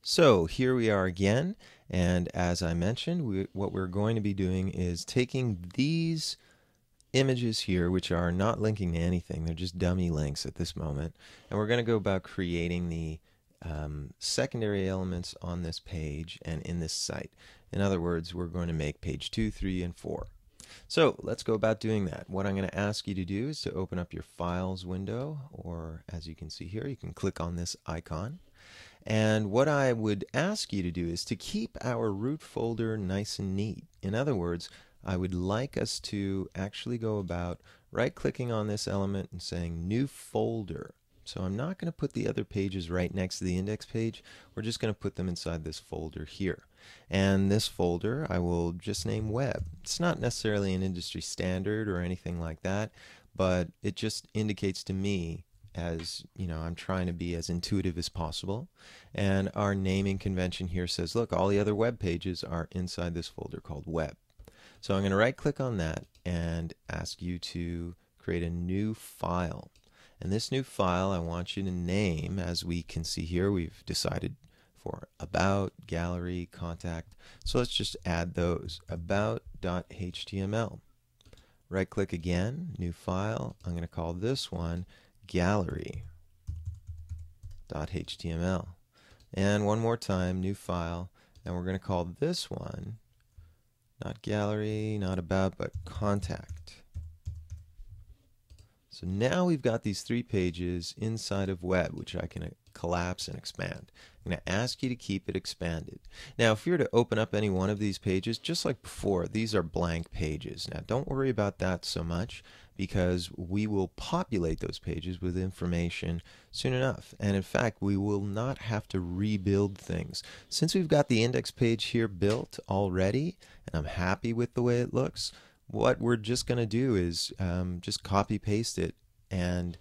So here we are again, and as I mentioned, what we're going to be doing is taking these images here, which are not linking to anything, they're just dummy links at this moment, and we're going to go about creating the secondary elements on this page and in this site. In other words, we're going to make page 2, 3, and 4. So let's go about doing that. What I'm going to ask you to do is to open up your Files window, or as you can see here, you can click on this icon. And what I would ask you to do is to keep our root folder nice and neat. In other words, I would like us to actually go about right-clicking on this element and saying New Folder. So I'm not going to put the other pages right next to the index page. We're just going to put them inside this folder here. And this folder I will just name Web. It's not necessarily an industry standard or anything like that, but it just indicates to me, as you know, I'm trying to be as intuitive as possible, and our naming convention here says, look, all the other web pages are inside this folder called Web. So I'm going to right click on that and ask you to create a new file, and this new file I want you to name, as we can see here, we've decided for about, gallery, contact. So let's just add those, about.html. Right click again, new file. I'm going to call this one gallery.html. And one more time, new file, and we're going to call this one not gallery, not about, but contact. So now we've got these three pages inside of Web, which I can collapse and expand. I'm going to ask you to keep it expanded. Now, if you were to open up any one of these pages, just like before, these are blank pages. Now, don't worry about that so much, because we will populate those pages with information soon enough. And in fact, we will not have to rebuild things. Since we've got the index page here built already, and I'm happy with the way it looks, what we're just going to do is just copy paste it and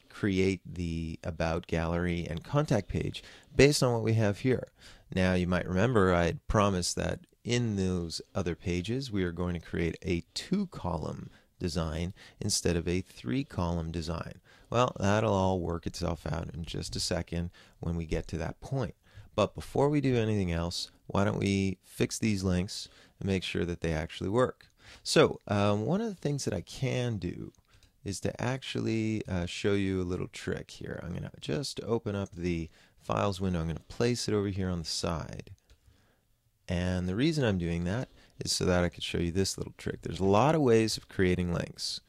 create the About, Gallery, and Contact page based on what we have here. Now, you might remember I had promised that in those other pages we are going to create a 2-column design instead of a 3-column design. Well, that'll all work itself out in just a second when we get to that point. But before we do anything else, why don't we fix these links and make sure that they actually work. So one of the things that I can do is to actually show you a little trick here. I'm going to just open up the Files window. I'm going to place it over here on the side. And the reason I'm doing that is so that I could show you this little trick. There's a lot of ways of creating links.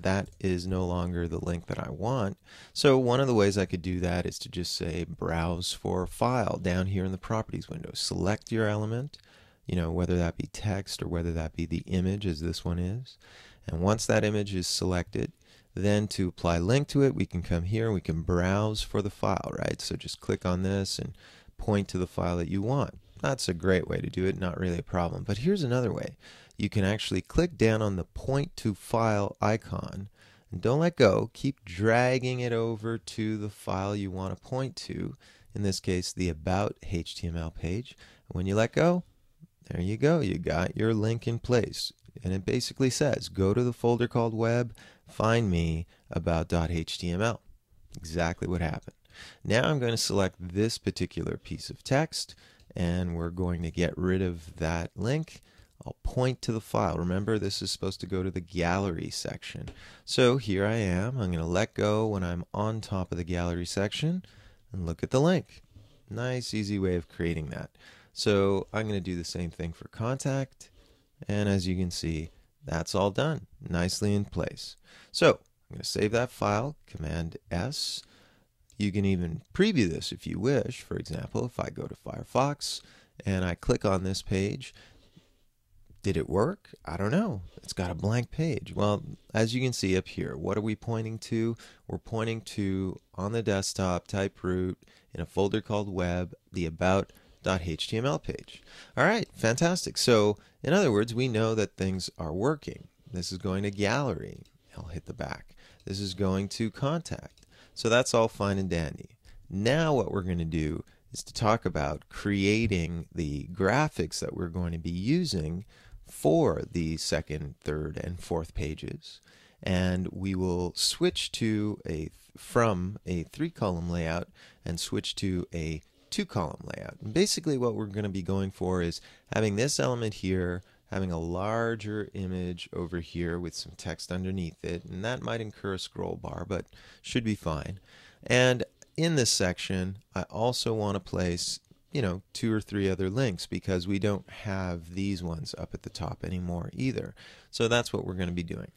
That is no longer the link that I want. So one of the ways I could do that is to just say browse for file down here in the properties window. Select your element, you know, whether that be text or whether that be the image, as this one is. And once that image is selected, then to apply link to it, we can come here and we can browse for the file, right? So just click on this and point to the file that you want. That's a great way to do it, not really a problem. But here's another way. You can actually click down on the point to file icon, and don't let go. Keep dragging it over to the file you want to point to, in this case the About HTML page. And when you let go, there you go. You got your link in place. And it basically says, go to the folder called Web, find me about.html. Exactly what happened. Now I'm going to select this particular piece of text, and we're going to get rid of that link. I'll point to the file. Remember, this is supposed to go to the gallery section. So here I am. I'm going to let go when I'm on top of the gallery section, and look at the link. Nice, easy way of creating that. So I'm going to do the same thing for contact, and as you can see, that's all done, nicely in place. So I'm going to save that file, Command S. You can even preview this if you wish. For example, if I go to Firefox and I click on this page, did it work? I don't know. It's got a blank page. Well, as you can see up here, what are we pointing to? We're pointing to, on the desktop, type root, in a folder called Web, the About.html page. All right, fantastic. So, in other words, we know that things are working. This is going to gallery. I'll hit the back. This is going to contact. So that's all fine and dandy. Now what we're going to do is to talk about creating the graphics that we're going to be using for the second, third, and fourth pages. And we will switch to from a 3-column layout and switch to a two-column layout. And basically what we're going to be going for is having this element here, having a larger image over here with some text underneath it, and that might incur a scroll bar, but should be fine. And in this section, I also want to place, you know, 2 or 3 other links because we don't have these ones up at the top anymore either. So that's what we're going to be doing.